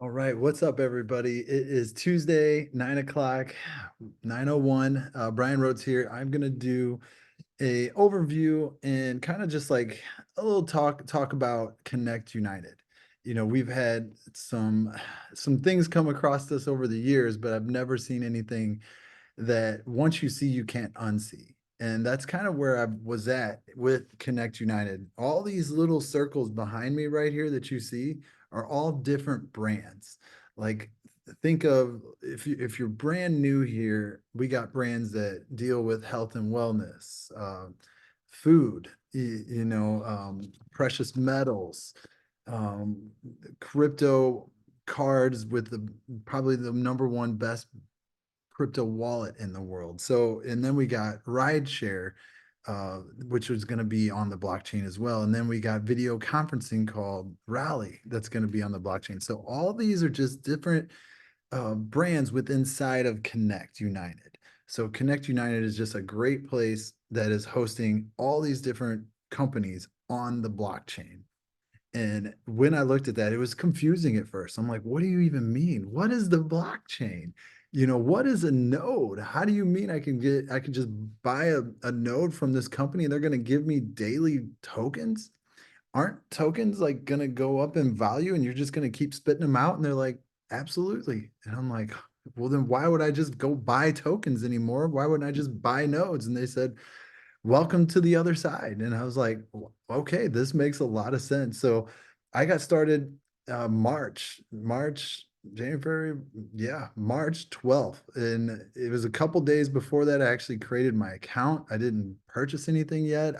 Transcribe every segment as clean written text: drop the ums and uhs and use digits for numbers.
All right, what's up, everybody? It is Tuesday, 9 o'clock, 9:01. Brian Rhodes here. I'm gonna do a overview and kind of just like a little talk about Connect United. We've had some things come across us over the years, but I've never seen anything that once you see, you can't unsee. And that's kind of where I was at with Connect United. All these little circles behind me right here that you see are all different brands. Like think of if you're brand new here, we got brands that deal with health and wellness, food, precious metals, um, crypto cards with the probably the number one best crypto wallet in the world. So, and then we got rideshare, which was going to be on the blockchain as well. And then we got video conferencing called Rally that's going to be on the blockchain. So all these are just different brands with inside of Connect United. So Connect United is just a great place that is hosting all these different companies on the blockchain. And when I looked at that, it was confusing at first. I'm like, what do you even mean? What is the blockchain? What is a node? How do you mean I can just buy a node from this company and they're going to give me daily tokens? Aren't tokens like going to go up in value and you're just going to keep spitting them out? And they're like, absolutely. And I'm like, well, then why would I just go buy tokens anymore? Why wouldn't I just buy nodes? And they said, welcome to the other side. And I was like, okay, this makes a lot of sense. So I got started January, yeah, March 12th. And it was a couple days before that I actually created my account. I didn't purchase anything yet.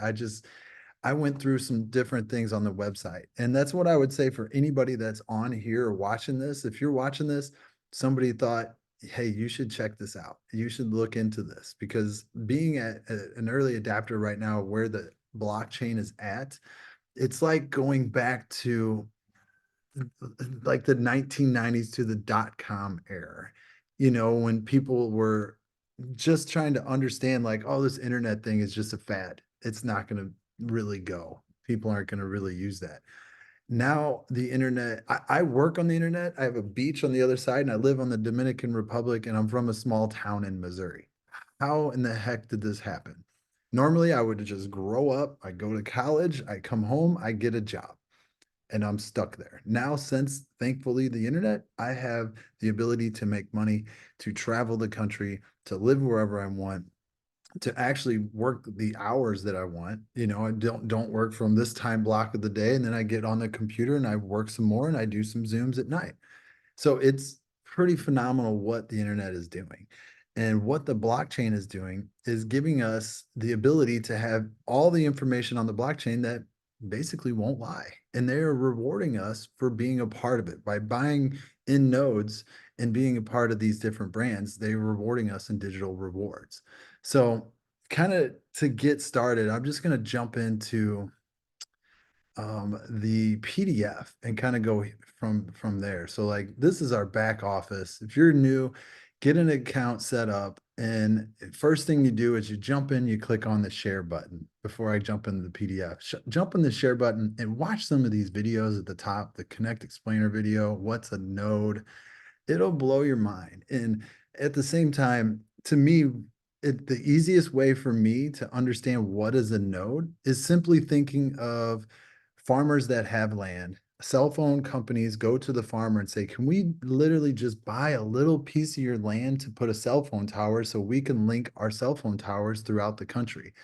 I went through some different things on the website. And that's what I would say for anybody that's on here or watching this. If you're watching this, somebody thought, hey, you should check this out. You should look into this because being an early adapter right now, where the blockchain is at, it's like going back to like the 1990s to the dot-com era, when people were just trying to understand like, oh, this internet thing is just a fad. It's not going to really go. People aren't going to really use that. Now the internet, I work on the internet. I have a beach on the other side and I live on the Dominican Republic and I'm from a small town in Missouri. How in the heck did this happen? Normally I would just grow up, I go to college, I come home, I get a job and I'm stuck there. Now, since thankfully the internet, I have the ability to make money, to travel the country, to live wherever I want, to actually work the hours that I want. I don't work from this time block of the day and then I get on the computer and I work some more and I do some Zooms at night. So it's pretty phenomenal what the internet is doing. And what the blockchain is doing is giving us the ability to have all the information on the blockchain that basically won't lie. And they are rewarding us for being a part of it by buying in nodes and being a part of these different brands. They're rewarding us in digital rewards. So, kind of to get started, I'm just going to jump into the PDF and kind of go from there. So like this is our back office. If you're new, get an account set up, and first thing you do is you jump in, you click on the share button. Before I jump into the PDF, jump on the share button and watch some of these videos at the top, the Connect Explainer video, what's a node. It'll blow your mind. And at the same time, to me, the easiest way for me to understand what is a node is simply thinking of farmers that have land. Cell phone companies go to the farmer and say, can we literally just buy a little piece of your land to put a cell phone tower so we can link our cell phone towers throughout the country?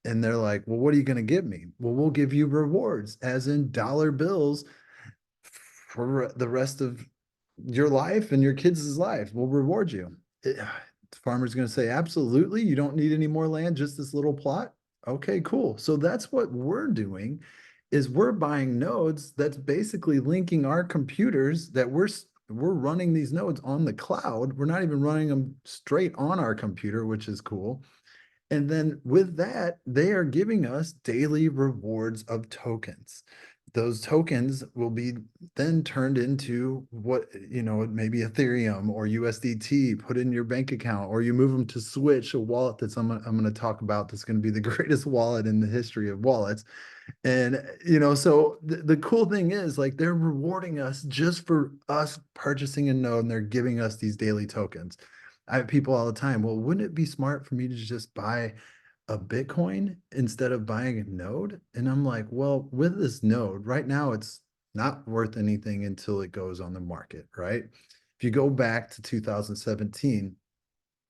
And they're like, well, what are you going to give me? Well, we'll give you rewards, as in dollar bills for the rest of your life and your kids' life. We'll reward you. The farmer's going to say, absolutely. You don't need any more land, just this little plot. Okay, cool. So that's what we're doing is we're buying nodes that's basically linking our computers that we're running these nodes on the cloud. We're not even running them straight on our computer, which is cool. And then with that, they are giving us daily rewards of tokens. those tokens will be then turned into what, maybe Ethereum or USDT, put in your bank account, or you move them to Switch, a wallet that's I'm going to talk about, that's going to be the greatest wallet in the history of wallets. And so the cool thing is, like, they're rewarding us just for us purchasing a node, and they're giving us these daily tokens. I have people all the time, well, wouldn't it be smart for me to just buy a Bitcoin instead of buying a node? And I'm like, well, with this node right now, it's not worth anything until it goes on the market, right? If you go back to 2017,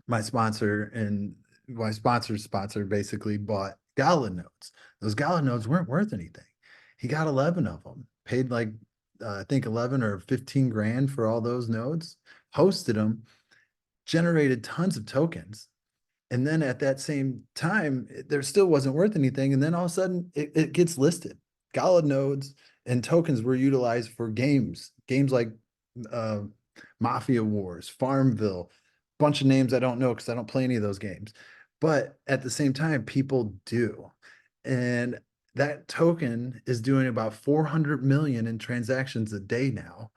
my sponsor and my sponsor's sponsor basically bought Gala notes. Those Gala notes weren't worth anything. He got 11 of them, paid like, I think 11 or 15 grand for all those nodes, hosted them, generated tons of tokens. And then at that same time, there still wasn't worth anything. And then all of a sudden it gets listed. Gala nodes and tokens were utilized for games like uh, Mafia Wars, Farmville, bunch of names I don't know because I don't play any of those games. But at the same time, people do. And that token is doing about 400 million in transactions a day now.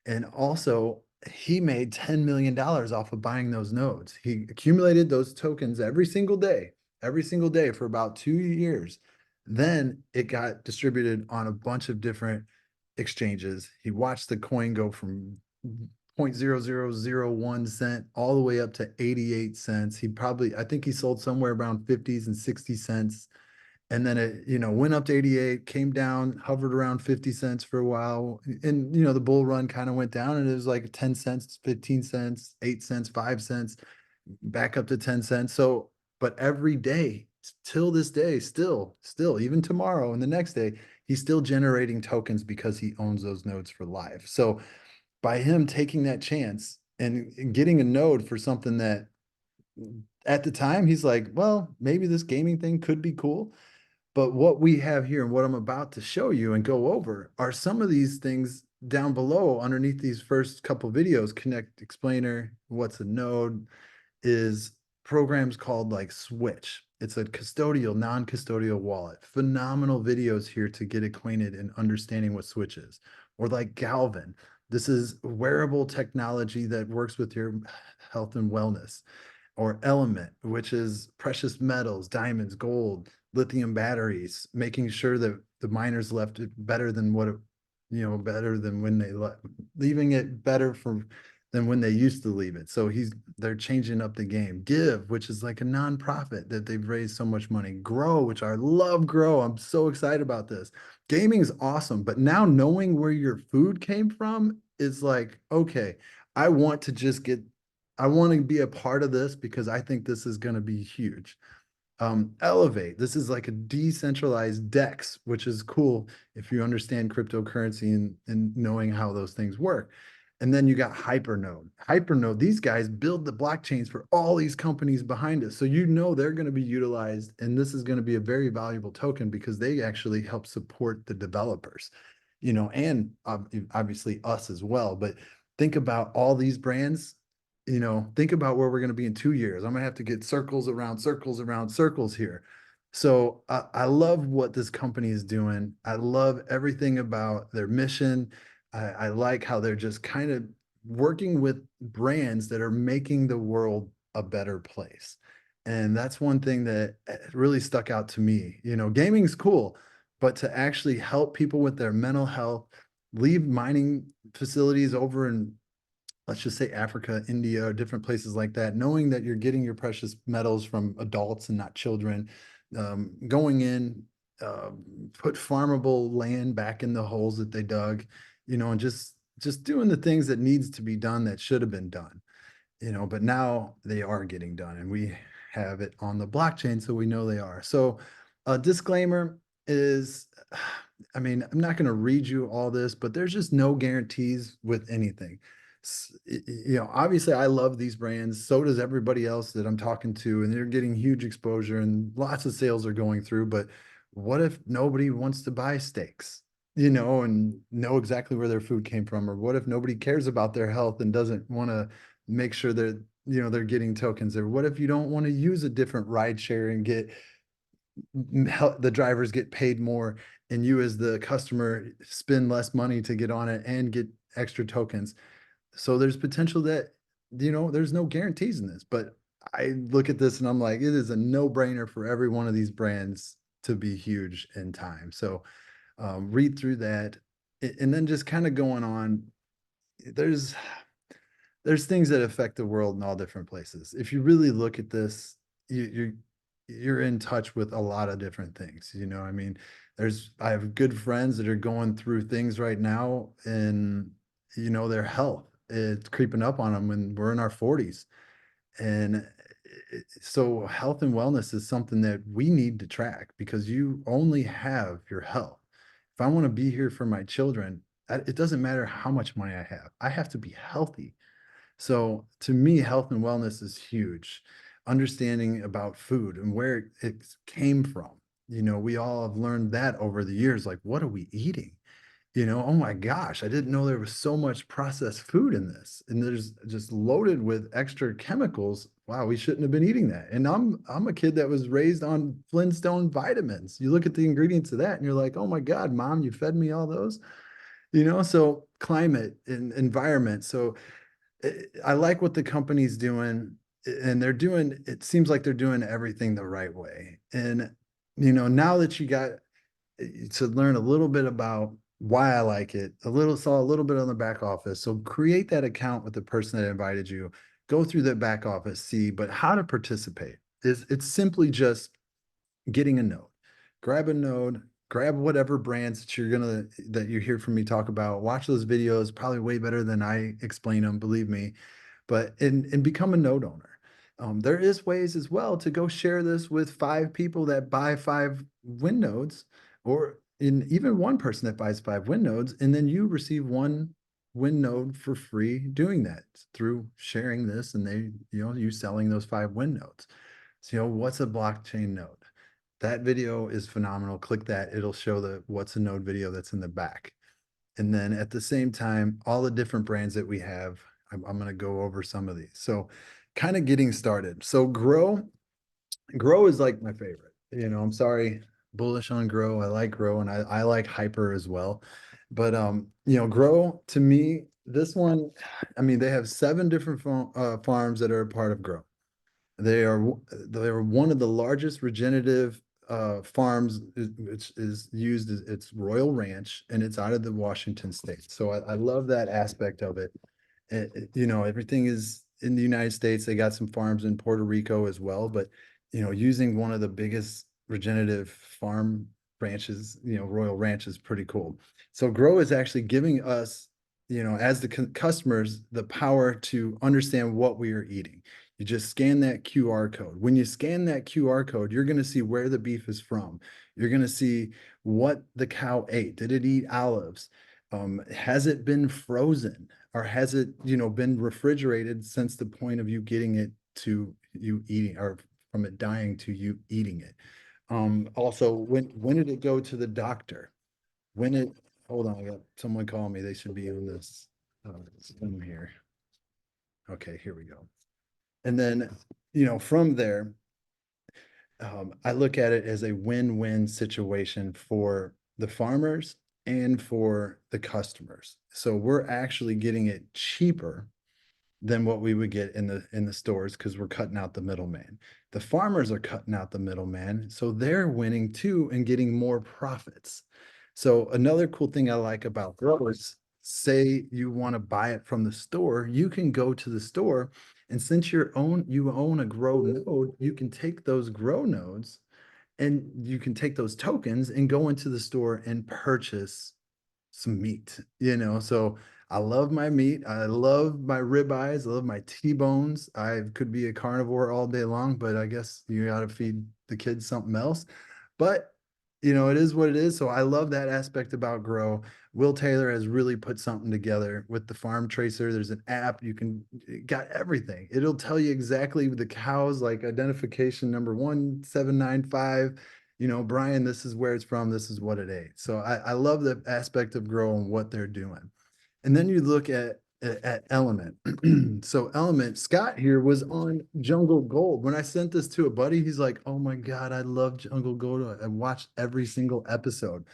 And also, he made $10 million off of buying those nodes. He accumulated those tokens every single day for about 2 years. Then it got distributed on a bunch of different exchanges. He watched the coin go from 0.0001 cent all the way up to 88 cents. I think he sold somewhere around 50s and 60 cents. And then it, went up to 88, came down, hovered around 50 cents for a while. And, the bull run kind of went down, and it was like 10 cents, 15 cents, 8 cents, 5 cents, back up to 10 cents. So, but every day till this day, still, even tomorrow and the next day, he's still generating tokens because he owns those nodes for life. So by him taking that chance and getting a node for something that at the time he's like, well, maybe this gaming thing could be cool. But what we have here and what I'm about to show you and go over are some of these things down below underneath these first couple videos. Connect explainer, what's a node, is programs called like Switch. It's a custodial, non-custodial wallet. Phenomenal videos here to get acquainted and understanding what Switch is. Or like Galvin. This is wearable technology that works with your health and wellness. Or Element, which is precious metals, diamonds, gold, lithium batteries, making sure that the miners left it better than better than when they left, leaving it better than when they used to leave it. So they're changing up the game. Give, which is like a nonprofit that they've raised so much money. Grow, which I love. Grow. I'm so excited about this. Gaming is awesome, but now knowing where your food came from is like, okay, I want to just get I want to be a part of this because I think this is going to be huge. Elevate, this is like a decentralized DEX, which is cool if you understand cryptocurrency and knowing how those things work. And then you got Hypernode. Hypernode, these guys build the blockchains for all these companies behind us. So they're going to be utilized, and this is going to be a very valuable token because they actually help support the developers, and obviously us as well. But think about all these brands, think about where we're going to be in 2 years. I'm going to have to get circles around circles around circles here. So I love what this company is doing. I love everything about their mission. I like how they're just kind of working with brands that are making the world a better place. And that's one thing that really stuck out to me. Gaming's cool, but to actually help people with their mental health, leave mining facilities over in, let's just say, Africa, India, or different places like that, knowing that you're getting your precious metals from adults and not children, going in, uh, put farmable land back in the holes that they dug, and just doing the things that needs to be done that should have been done, but now they are getting done, and we have it on the blockchain, so we know they are. So a disclaimer is, I mean, I'm not going to read you all this, but there's just no guarantees with anything. Obviously I love these brands. So does everybody else that I'm talking to, and they're getting huge exposure and lots of sales are going through. But what if nobody wants to buy steaks, and know exactly where their food came from? Or what if nobody cares about their health and doesn't want to make sure that, they're getting tokens? Or what if you don't want to use a different ride share and get the drivers get paid more and you as the customer spend less money to get on it and get extra tokens. So there's potential that, there's no guarantees in this, but I look at this and I'm like, it is a no-brainer for every one of these brands to be huge in time. So read through that, and then just kind of going on. There's there's things that affect the world in all different places. If you really look at this, you're in touch with a lot of different things. I mean, I have good friends that are going through things right now, and their health, it's creeping up on them when we're in our 40s. And so health and wellness is something that we need to track, because you only have your health. If I want to be here for my children, it doesn't matter how much money I have to be healthy. So to me, health and wellness is huge. Understanding about food and where it came from. We all have learned that over the years. Like, what are we eating? Oh my gosh, I didn't know there was so much processed food in this. And there's just loaded with extra chemicals. Wow, we shouldn't have been eating that. And I'm a kid that was raised on Flintstone vitamins. You look at the ingredients of that and you're like, oh my God, mom, you fed me all those? So climate and environment. So I like what the company's doing, and it seems like they're doing everything the right way. And, now that you got to learn a little bit about why I like it, saw a little bit on the back office. So create that account with the person that invited you, go through the back office, see, but how to participate is it's simply just getting a node. Grab a node, grab whatever brands that you hear from me talk about. Watch those videos, probably way better than I explain them, believe me. But and become a node owner. There is ways as well to go share this with 5 people that buy 5 WinNodes, or in even one person that buys 5 WinNodes, and then you receive one WinNode for free doing that through sharing this, and you selling those 5 WinNodes. So, what's a blockchain node? That video is phenomenal. Click that. It'll show the what's a node video that's in the back. And then at the same time, all the different brands that we have, I'm going to go over some of these. So kind of getting started. So Grow is like my favorite. I'm sorry, bullish on Grow. I like Grow, and I like Hyper as well. But Grow, to me, this one, I mean, they have 7 different farms that are a part of Grow. They are one of the largest regenerative farms, which is used as it's Royal Ranch, and it's out of the Washington state. So I love that aspect of it. Everything is in the United States. They got some farms in Puerto Rico as well, but using one of the biggest regenerative farm ranches, Royal Ranch, is pretty cool. So Grow is actually giving us, as the customers, the power to understand what we are eating. You just scan that QR code. When you scan that QR code, you're going to see where the beef is from. You're going to see what the cow ate. Did it eat olives? Has it been frozen, or has it, been refrigerated since the point of you getting it to you eating, or from it dying to you eating it? Also, when did it go to the doctor? When it, hold on, I got someone calling me. They should be on this Zoom here. Okay, here we go. And then, from there, I look at it as a win-win situation for the farmers and for the customers. So we're actually getting it cheaper than what we would get in the stores, because we're cutting out the middleman. The farmers are cutting out the middleman, so they're winning too and getting more profits. So another cool thing I like about growers, say you want to buy it from the store, you can go to the store, and since you own a grow node, you can take those grow nodes, and you can take those tokens and go into the store and purchase some meat. So I love my meat. I love my ribeyes. I love my T-bones. I could be a carnivore all day long, but I guess you got to feed the kids something else. But it is what it is. So I love that aspect about Grow. Will Taylor has really put something together with the Farm Tracer. There's an app. Got everything. It'll tell you exactly the cows, like identification number 1795. Brian, this is where it's from. This is what it ate. So I love the aspect of Grow and what they're doing. And then you look at Element. So Element, Scott here was on Jungle Gold. When I sent this to a buddy, he's like, "Oh my God, I love Jungle Gold. I watched every single episode."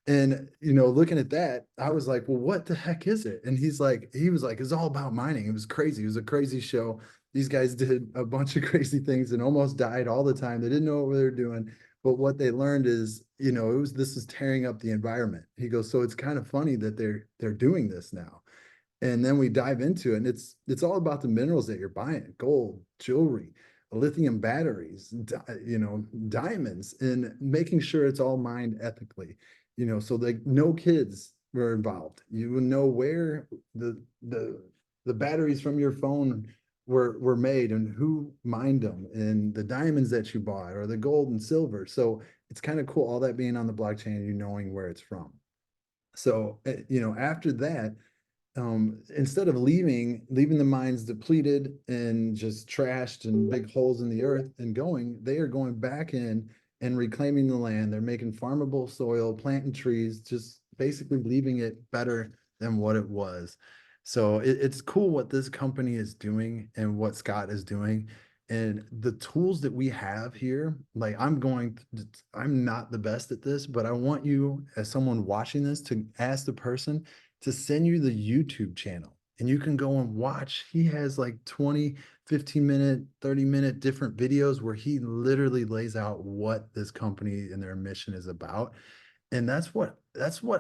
And looking at that, I was like, well, what the heck is it? And he was like, it's all about mining. It was crazy. It was a crazy show. These guys did a bunch of crazy things and almost died all the time. They didn't know what they were doing. But what they learned is, this is tearing up the environment. He goes, so it's kind of funny that they're doing this now. And then we dive into it, and it's all about the minerals that you're buying: gold, jewelry, lithium batteries, diamonds, and making sure it's all mined ethically. So like no kids were involved. You would know where the batteries from your phone were made and who mined them, and the diamonds that you bought or the gold and silver. So it's kind of cool, all that being on the blockchain, you knowing where it's from. So after that, instead of leaving the mines depleted and just trashed and big holes in the earth and they are going back in and reclaiming the land. They're making farmable soil, planting trees, just basically leaving it better than what it was. So it's cool what this company is doing and what Scott is doing. And the tools that we have here, like I'm not the best at this, but I want you, as someone watching this, to ask the person to send you the YouTube channel, and you can go and watch. He has like 20, 15-minute, 30-minute different videos where he literally lays out what this company and their mission is about. And that's what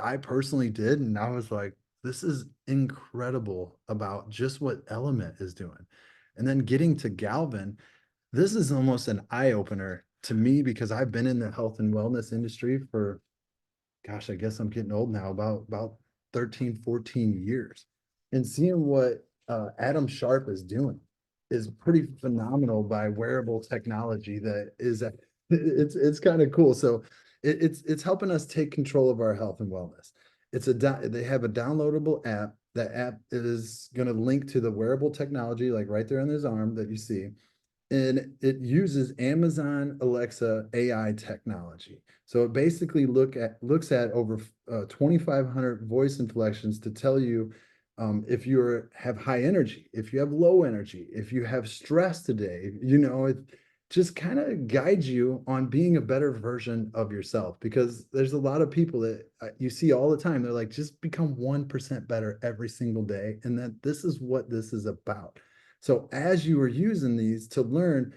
I personally did. And I was like, this is incredible about just what Element is doing. And then getting to Galvin, this is almost an eye opener to me because I've been in the health and wellness industry for, gosh, I guess I'm getting old now, about 13, 14 years. And seeing what Adam Sharp is doing is pretty phenomenal by wearable technology that is it's kind of cool. So it's helping us take control of our health and wellness. They have a downloadable app. That app is going to link to the wearable technology, like right there on his arm that you see, and it uses Amazon Alexa AI technology. So it basically looks at over 2,500 voice inflections to tell you if you have high energy, if you have low energy, if you have stress today. It just kind of guides you on being a better version of yourself, because there's a lot of people that you see all the time. They're like, just become 1% better every single day, and that this is what this is about. So as you are using these to learn,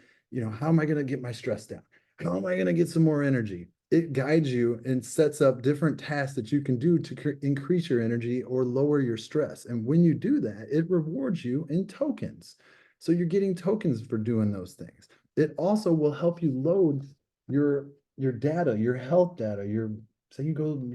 how am I going to get my stress down? How am I going to get some more energy? It guides you and sets up different tasks that you can do to increase your energy or lower your stress. And when you do that, it rewards you in tokens. So you're getting tokens for doing those things. It also will help you load your data, your health data, your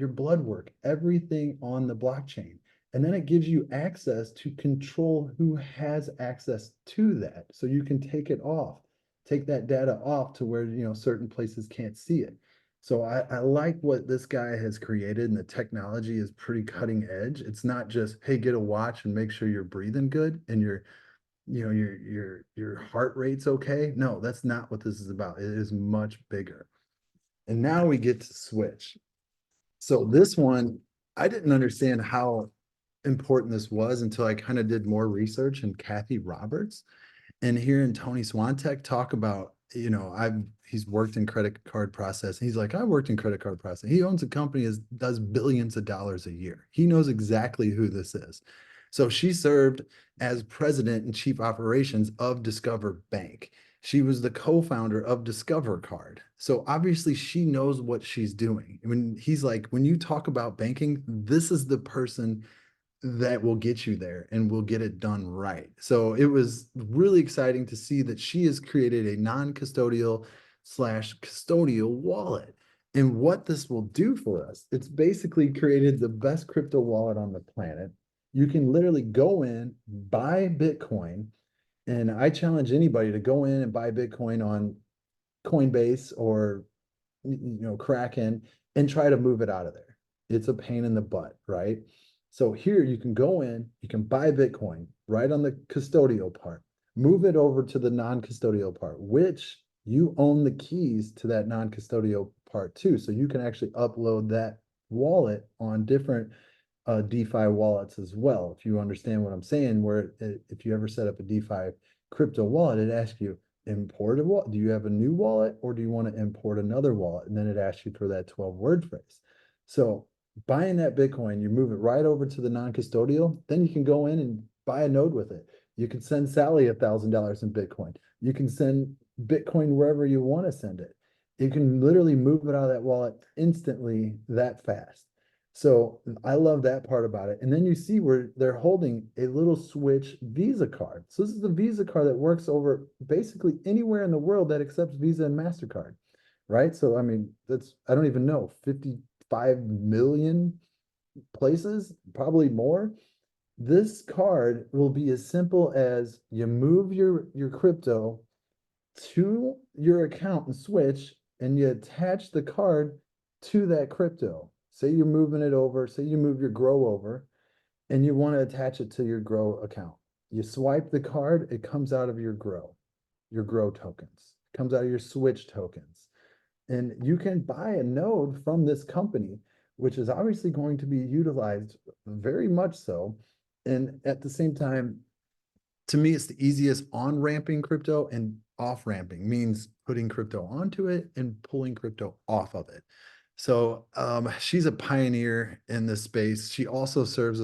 blood work, everything on the blockchain. And then it gives you access to control who has access to that. So you can take that data off to where, certain places can't see it. So I like what this guy has created, and the technology is pretty cutting edge. It's not just, hey, get a watch and make sure you're breathing good and your heart rate's okay. No, that's not what this is about. It is much bigger. And now we get to switch. So this one, I didn't understand how important this was until I kind of did more research, and Kathy Roberts and hearing Tony Swantek talk about, he's worked in credit card processing. He's like, I worked in credit card processing. He owns a company that does billions of dollars a year. He knows exactly who this is. So she served as president and chief operations of Discover Bank. She was the co-founder of Discover Card. So obviously she knows what she's doing. When you talk about banking, this is the person that will get you there and will get it done right. So it was really exciting to see that she has created a non-custodial slash custodial wallet. And what this will do for us, it's basically created the best crypto wallet on the planet. You can literally go in, buy Bitcoin, and I challenge anybody to go in and buy Bitcoin on Coinbase or Kraken and try to move it out of there. It's a pain in the butt, right? So here you can go in, you can buy Bitcoin right on the custodial part, move it over to the non-custodial part, which you own the keys to that non-custodial part too. So you can actually upload that wallet on different DeFi wallets as well. If you understand what I'm saying, where if you ever set up a DeFi crypto wallet, it asks you, import a wallet. Do you have a new wallet, or do you want to import another wallet? And then it asks you for that 12-word phrase. So buying that Bitcoin, you move it right over to the non-custodial, then you can go in and buy a node with it. You can send Sally $1,000 in Bitcoin. You can send Bitcoin wherever you want to send it. You can literally move it out of that wallet instantly that fast. So I love that part about it. And then you see where they're holding a little Switch Visa card. So this is the Visa card that works over basically anywhere in the world that accepts Visa and MasterCard, right? So I mean, that's I don't even know, 55 million places, probably more. This card will be as simple as you move your crypto to your account and switch, and you attach the card to that crypto. Say you're moving it over, say you move your Grow over, and you want to attach it to your Grow account. You swipe the card, it comes out of your Grow tokens, it comes out of your Switch tokens. And you can buy a node from this company, which is obviously going to be utilized very much so. And at the same time, to me, it's the easiest on ramping crypto, and off ramping means putting crypto onto it and pulling crypto off of it. So she's a pioneer in this space. She also serves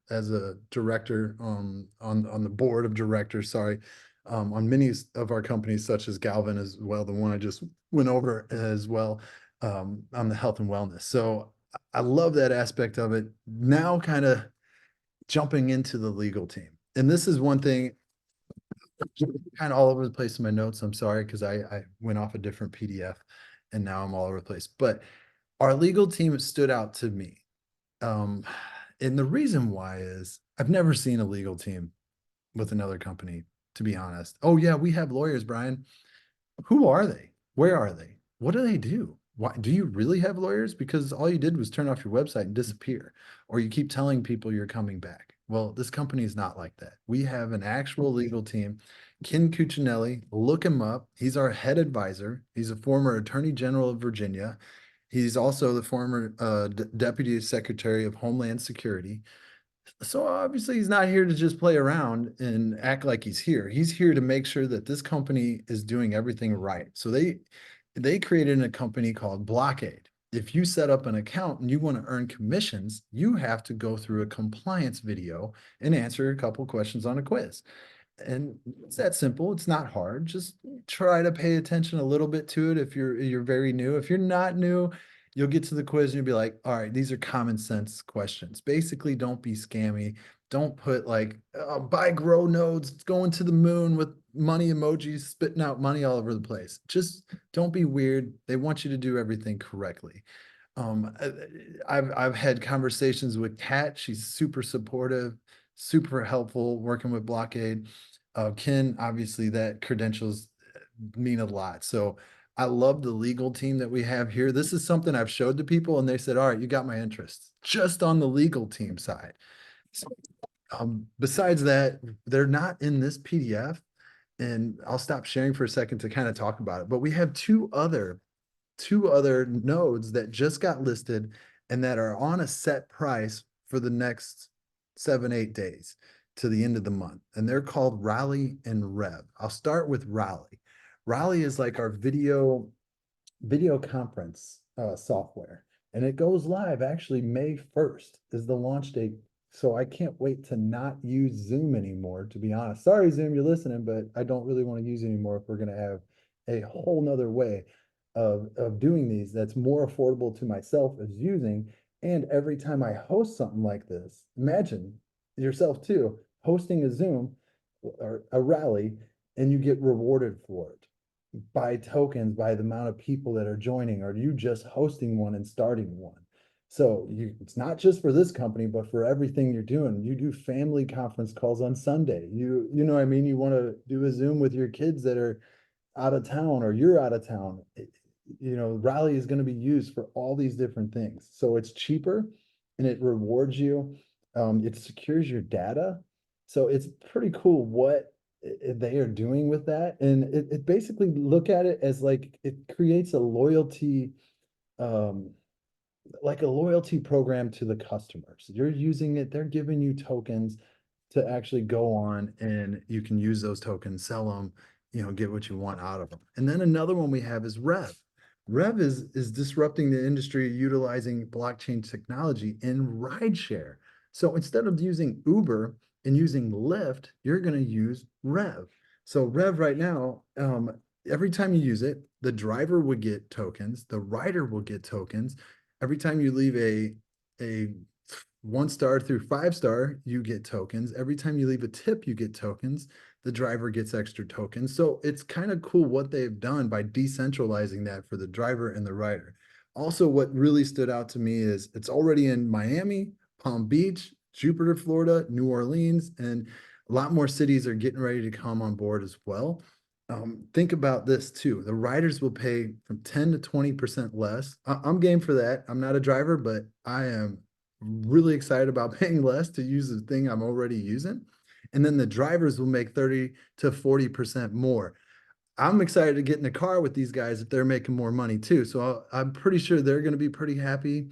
as a director on the board of directors. Sorry, on many of our companies, such as Galvin as well, the one I just went over as well, on the health and wellness. So I love that aspect of it. Now, kind of jumping into the legal team, and this is one thing kind of all over the place in my notes. I'm sorry because I went off a different PDF and now I'm all over the place. But our legal team stood out to me. Um, and the reason why is I've never seen a legal team with another company, to be honest. Oh, yeah, we have lawyers, Brian. Who are they? Where are they? What do they do? Why do you really have lawyers? Because all you did was turn off your website and disappear, or you keep telling people you're coming back. Well, this company is not like that. We have an actual legal team. Ken Cuccinelli, look him up. He's our head advisor. He's a former Attorney General of Virginia. He's also the former Deputy Secretary of Homeland Security. So obviously he's not here to just play around and act like he's here. He's here to make sure that this company is doing everything right. So they created a company called Blockade. If you set up an account and you want to earn commissions, you have to go through a compliance video and answer a couple questions on a quiz. And it's that simple. It's not hard. Just try to pay attention a little bit to it if you're very new. If you're not new, you'll get to the quiz and you'll be like, all right, these are common sense questions. Basically, don't be scammy. Don't put like buy grow nodes, it's going to the moon with money emojis spitting out money all over the place. Just don't be weird. They want you to do everything correctly. I've had conversations with Kat. She's super supportive, super helpful working with Blockade. Ken, obviously, that credentials mean a lot. So I love the legal team that we have here. This is something I've showed to people, and they said, "All right, you got my interest." Just on the legal team side. So, besides that, they're not in this PDF, and I'll stop sharing for a second to kind of talk about it. But we have two other nodes that just got listed and that are on a set price for the next 7, 8 days to the end of the month. And they're called Rally and Rev. I'll start with Rally. Rally is like our video conference software. And it goes live actually May 1st is the launch date. So I can't wait to not use Zoom anymore, to be honest. Sorry, Zoom, you're listening, but I don't really want to use it anymore if we're going to have a whole nother way of doing these that's more affordable to myself as using. And every time I host something like this, imagine yourself too, hosting a Zoom or a rally, and you get rewarded for it by tokens, by the amount of people that are joining, or you just hosting one and starting one. So it's not just for this company, but for everything you're doing. You do family conference calls on Sunday. You know what I mean? You want to do a Zoom with your kids that are out of town or you're out of town. Rally is going to be used for all these different things. So it's cheaper and it rewards you. It secures your data. So it's pretty cool what they are doing with that. And it basically look at it as like it creates a loyalty, um, like a loyalty program to the customers. You're using it, they're giving you tokens to actually go on and you can use those tokens, sell them, get what you want out of them. And then another one we have is Rev. Rev is disrupting the industry utilizing blockchain technology in rideshare. So instead of using Uber and using Lyft, you're going to use Rev. So Rev right now, every time you use it, the driver would get tokens, the rider will get tokens. Every time you leave a 1 star through 5 star, you get tokens. Every time you leave a tip, you get tokens. The driver gets extra tokens. So it's kind of cool what they've done by decentralizing that for the driver and the rider. Also, what really stood out to me is it's already in Miami, Palm Beach, Jupiter, Florida, New Orleans, and a lot more cities are getting ready to come on board as well. Think about this too. The riders will pay from 10 to 20% less. I'm game for that. I'm not a driver, but I am really excited about paying less to use the thing I'm already using. And then the drivers will make 30 to 40% more. I'm excited to get in the car with these guys if they're making more money too. So I'm pretty sure they're going to be pretty happy.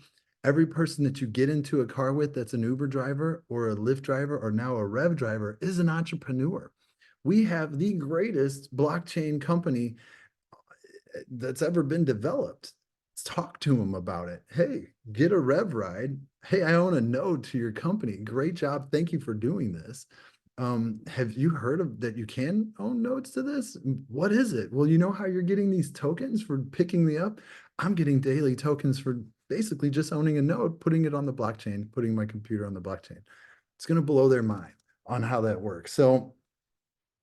Every person that you get into a car with that's an Uber driver or a Lyft driver or now a Rev driver is an entrepreneur. We have the greatest blockchain company that's ever been developed. Let's talk to them about it. Hey, get a rev ride. Hey, I own a node to your company. Great job. Thank you for doing this. Have you heard of that you can own nodes to this? What is it? Well, you know how you're getting these tokens for picking me up? I'm getting daily tokens for basically just owning a node, putting it on the blockchain, putting my computer on the blockchain. It's going to blow their mind on how that works. So,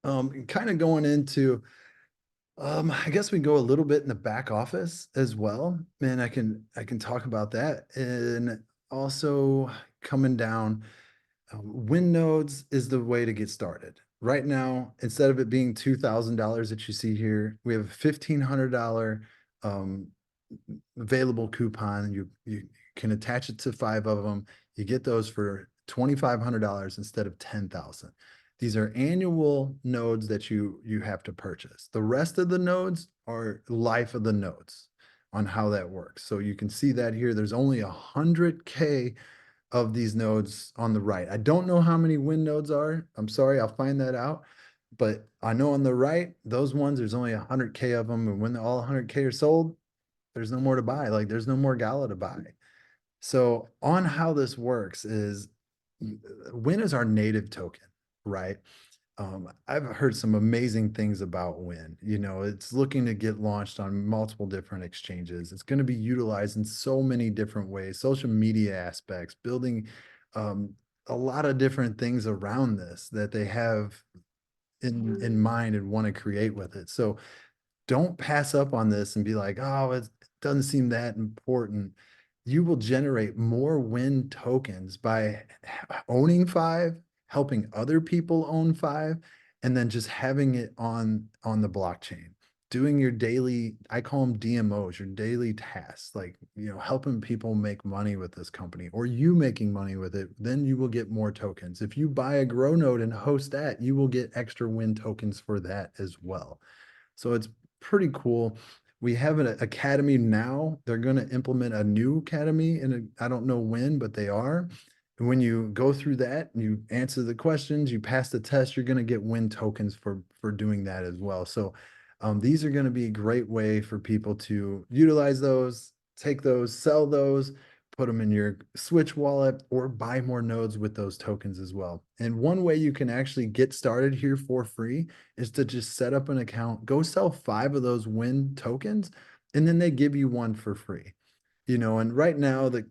kind of going into I guess we go a little bit in the back office as well, and I can talk about that. And also coming down, win nodes is the way to get started. Right now, instead of it being $2,000 that you see here, we have a $1,500 um, available coupon. You can attach it to 5 of them. You get those for $2,500 instead of 10,000. These are annual nodes that you have to purchase. The rest of the nodes are life of the nodes on how that works. So you can see that here. There's only 100K of these nodes on the right. I don't know how many win nodes are. I'm sorry, I'll find that out. But I know on the right, those ones, there's only 100K of them. And when all 100K are sold, there's no more to buy. Like there's no more gala to buy. So on how this works is Win is our native token, right? I've heard some amazing things about Win. You know, it's looking to get launched on multiple different exchanges. It's going to be utilized in so many different ways, social media aspects, building um, a lot of different things around this that they have in mind and want to create with it. So don't pass up on this and be like, oh, it doesn't seem that important. You will generate more win tokens by owning 5, helping other people own 5, and then just having it on the blockchain. Doing your daily, I call them DMOs, your daily tasks, like helping people make money with this company or you making money with it, then you will get more tokens. If you buy a grow node and host that, you will get extra win tokens for that as well. So it's pretty cool. We have an academy now. They're going to implement a new academy, and I don't know when, but they are. And when you go through that, you answer the questions, you pass the test, you're going to get win tokens for doing that as well. So these are going to be a great way for people to utilize those, take those, sell those, put them in your Switch wallet, or buy more nodes with those tokens as well. And one way you can actually get started here for free is to just set up an account, go sell 5 of those win tokens, and then they give you one for free. And right now the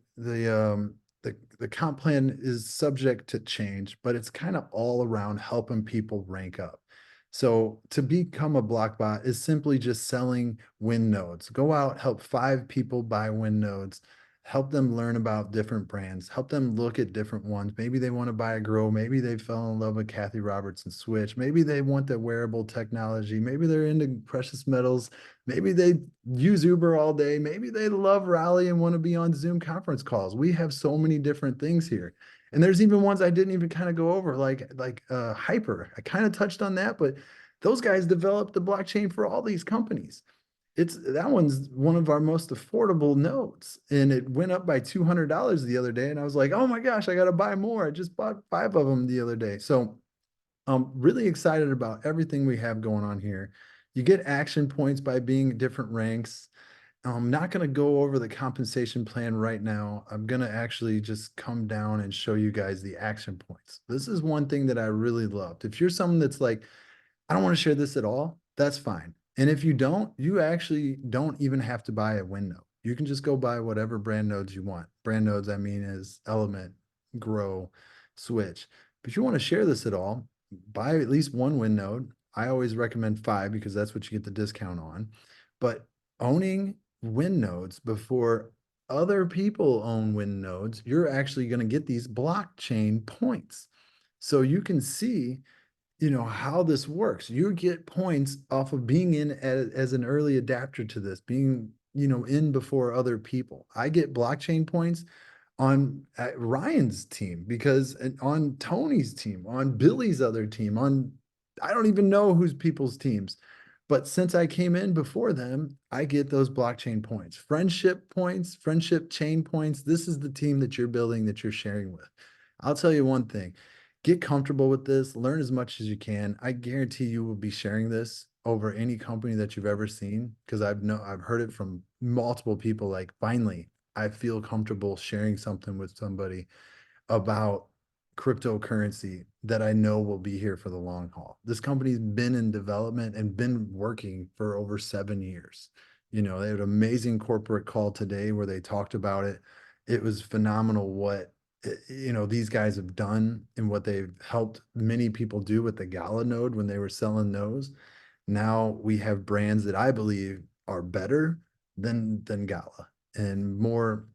comp plan is subject to change, but it's kind of all around helping people rank up. So to become a block bot is simply just selling win nodes. Go out, help 5 people buy win nodes, help them learn about different brands, help them look at different ones. Maybe they want to buy a grow. Maybe they fell in love with Kathy Robertson Switch. Maybe they want the wearable technology. Maybe they're into precious metals. Maybe they use Uber all day. Maybe they love Rally and want to be on Zoom conference calls. We have so many different things here. And there's even ones I didn't even kind of go over, like Hyper. I kind of touched on that, but those guys developed the blockchain for all these companies. That one's one of our most affordable nodes, and it went up by $200 the other day. And I was like, oh my gosh, I got to buy more. I just bought 5 of them the other day. So I'm really excited about everything we have going on here. You get action points by being different ranks. I'm not going to go over the compensation plan right now. I'm going to actually just come down and show you guys the action points. This is one thing that I really loved. If you're someone that's like, I don't want to share this at all, that's fine. And if you don't, you actually don't even have to buy a win node. You can just go buy whatever brand nodes you want. Brand nodes, I mean, is Element, Grow, Switch. But if you want to share this at all, buy at least one win node. I always recommend five because that's what you get the discount on. But owning win nodes before other people own win nodes, you're actually going to get these blockchain points. So you can see, how this works. You get points off of being in as an early adapter to this, being, in before other people. I get blockchain points on Ryan's team because on Tony's team, on Billy's other team, on I don't even know who's people's teams. But since I came in before them, I get those blockchain points, friendship chain points. This is the team that you're building, that you're sharing with. I'll tell you one thing, get comfortable with this, learn as much as you can. I guarantee you will be sharing this over any company that you've ever seen because I've heard it from multiple people like finally I feel comfortable sharing something with somebody about cryptocurrency that I know will be here for the long haul. This company's been in development and been working for over 7 years. They had an amazing corporate call today where they talked about it. It was phenomenal what these guys have done and what they've helped many people do with the Gala node when they were selling those. Now we have brands that I believe are better than Gala and more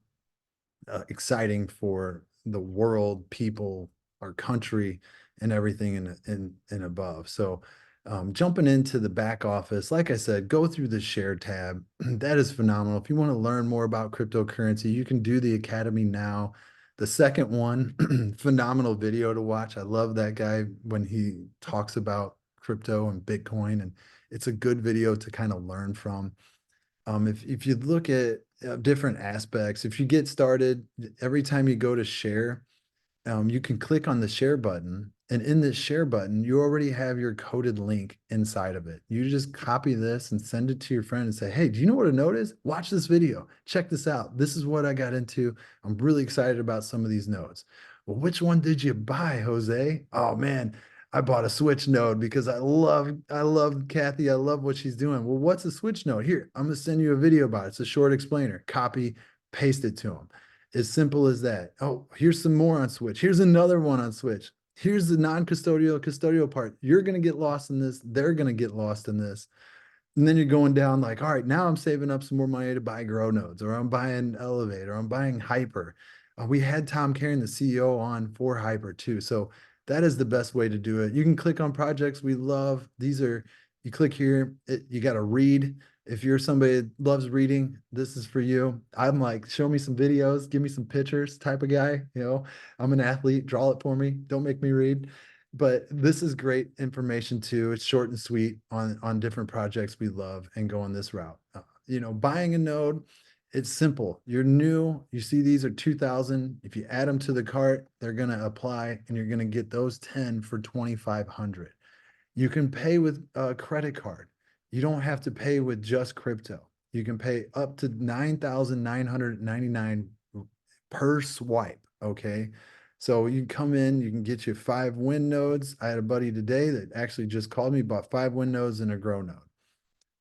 exciting for the world, people, our country, and everything and above. So, jumping into the back office, like I said, go through the share tab. That is phenomenal. If you want to learn more about cryptocurrency, you can do the Academy now. The second one, phenomenal video to watch. I love that guy when he talks about crypto and Bitcoin, and it's a good video to kind of learn from. If you look at different aspects, if you get started, every time you go to share, you can click on the share button. And in this share button, you already have your coded link inside of it. You just copy this and send it to your friend and say, hey, do you know what a node is? Watch this video. Check this out. This is what I got into. I'm really excited about some of these nodes. Well, which one did you buy, Jose? Oh man, I bought a switch node because I love Kathy. I love what she's doing. Well, what's a switch node? Here, I'm gonna send you a video about it. It's a short explainer. Copy, paste it to them. As simple as that. Oh, here's some more on Switch. Here's another one on Switch. Here's the non-custodial, custodial part. You're going to get lost in this. They're going to get lost in this. And then you're going down like, all right, now I'm saving up some more money to buy Grow nodes, or I'm buying Elevate, or I'm buying Hyper. We had Tom Karen, the CEO, on for Hyper too. So that is the best way to do it. You can click on projects we love. You click here, you got to read. If you're somebody that loves reading, this is for you. I'm like, show me some videos, give me some pictures type of guy. I'm an athlete, draw it for me. Don't make me read. But this is great information too. It's short and sweet on different projects we love and go on this route. Buying a node, it's simple. You're new, you see these are 2,000. If you add them to the cart, they're going to apply and you're going to get those 10 for 2,500. You can pay with a credit card. You don't have to pay with just crypto. You can pay up to 9,999 per swipe. Okay. So you come in, you can get you 5 win nodes. I had a buddy today that actually just called me, bought 5 win nodes and a grow node.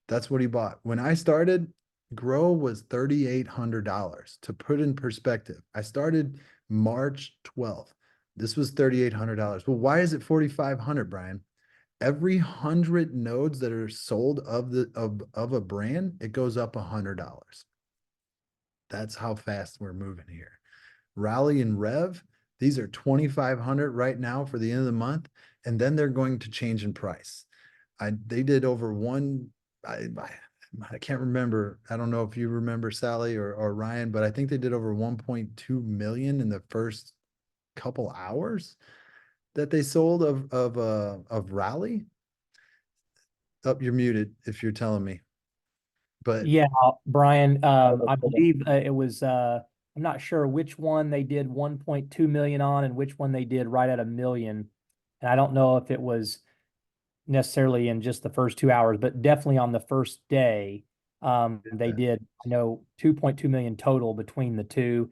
That's what he bought. When I started, grow was $3,800. To put in perspective, I started March 12th. This was $3,800. Well, why is it 4,500, Brian? Every 100 nodes that are sold of a brand, it goes up $100. That's how fast we're moving here. Rally and Rev, these are 2,500 right now for the end of the month, and then they're going to change in price. They did over one. I can't remember. I don't know if you remember, Sally or Ryan, but I think they did over 1.2 million in the first couple hours that they sold of Rally. Up, you're muted if you're telling me. But Yeah, Brian, I believe it was, I'm not sure which one they did 1.2 million on and which one they did right at a million. And I don't know if it was necessarily in just the first 2 hours, but definitely on the first day. They did, I know, 2.2 million total between the two.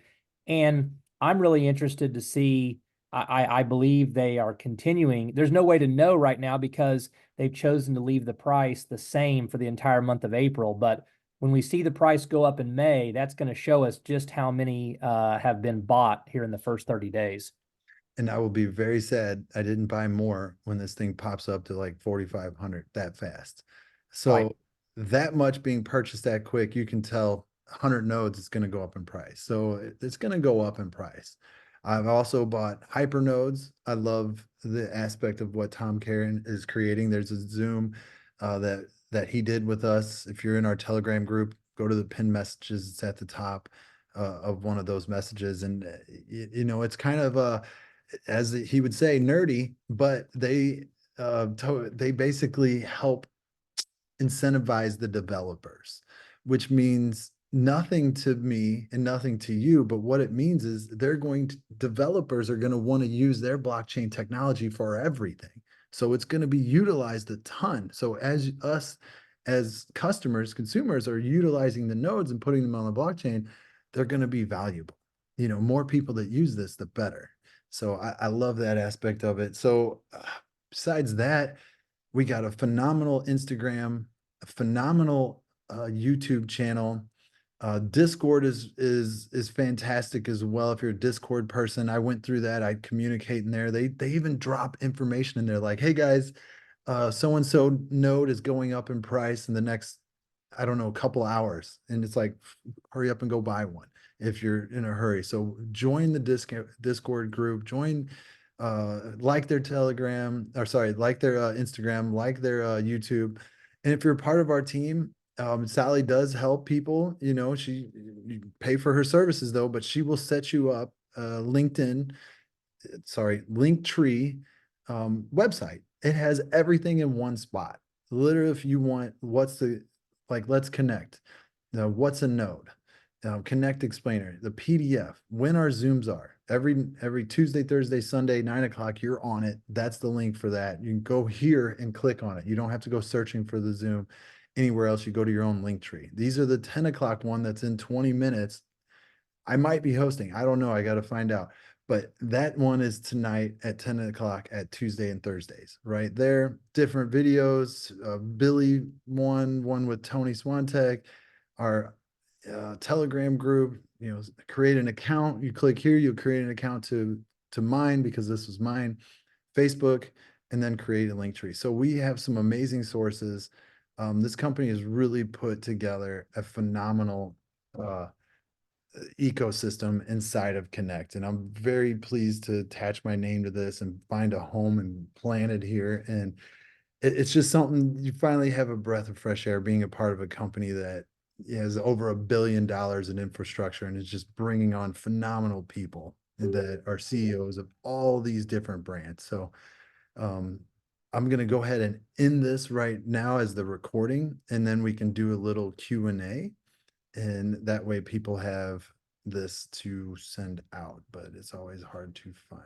And I'm really interested to see. I believe they are continuing. There's no way to know right now because they've chosen to leave the price the same for the entire month of April. But when we see the price go up in May, that's going to show us just how many have been bought here in the first 30 days. And I will be very sad I didn't buy more when this thing pops up to like 4,500 that fast. Right. So that much being purchased that quick, you can tell 100 nodes is going to go up in price. So it's going to go up in price. I've also bought hyper nodes. I love the aspect of what Tom Karen is creating. There's a Zoom that he did with us. If you're in our Telegram group, go to the pinned messages. It's at the top of one of those messages, and it's kind of as he would say, nerdy, but they basically help incentivize the developers, which means nothing to me and nothing to you. But what it means is developers are going to want to use their blockchain technology for everything. So it's going to be utilized a ton. So as customers, consumers are utilizing the nodes and putting them on the blockchain, they're going to be valuable. More people that use this, the better. So I love that aspect of it. So besides that, we got a phenomenal Instagram, a phenomenal YouTube channel. Discord is fantastic as well. If you're a Discord person, I went through that. I communicate in there. They even drop information in there like, hey guys, so and so node is going up in price in the next, I don't know, a couple hours. And it's like, hurry up and go buy one if you're in a hurry. So join the Discord group, like their Telegram, or sorry, like their Instagram, like their YouTube. And if you're part of our team, Sally does help people. You pay for her services though, but she will set you up LinkedIn, sorry, Linktree website. It has everything in one spot. Literally, if you want, let's connect. What's a node? Connect explainer, the PDF, when our Zooms are. Every Tuesday, Thursday, Sunday, 9 o'clock, you're on it. That's the link for that. You can go here and click on it. You don't have to go searching for the Zoom anywhere else. You go to your own link tree. These are the 10 o'clock one that's in 20 minutes. I might be hosting. I don't know. I got to find out. But that one is tonight at 10 o'clock at Tuesday and Thursdays, right there. Different videos. Billy one with Tony Swantek, our Telegram group. Create an account. You click here, you create an account to mine because this was mine. Facebook, and then create a link tree. So we have some amazing sources. This company has really put together a phenomenal ecosystem inside of Connect. And I'm very pleased to attach my name to this and find a home and plant it here. And it's just something you finally have a breath of fresh air being a part of a company that has over $1 billion in infrastructure and is just bringing on phenomenal people that are CEOs of all these different brands. So um, I'm going to go ahead and end this right now as the recording, and then we can do a little Q&A, and that way people have this to send out, but it's always hard to find.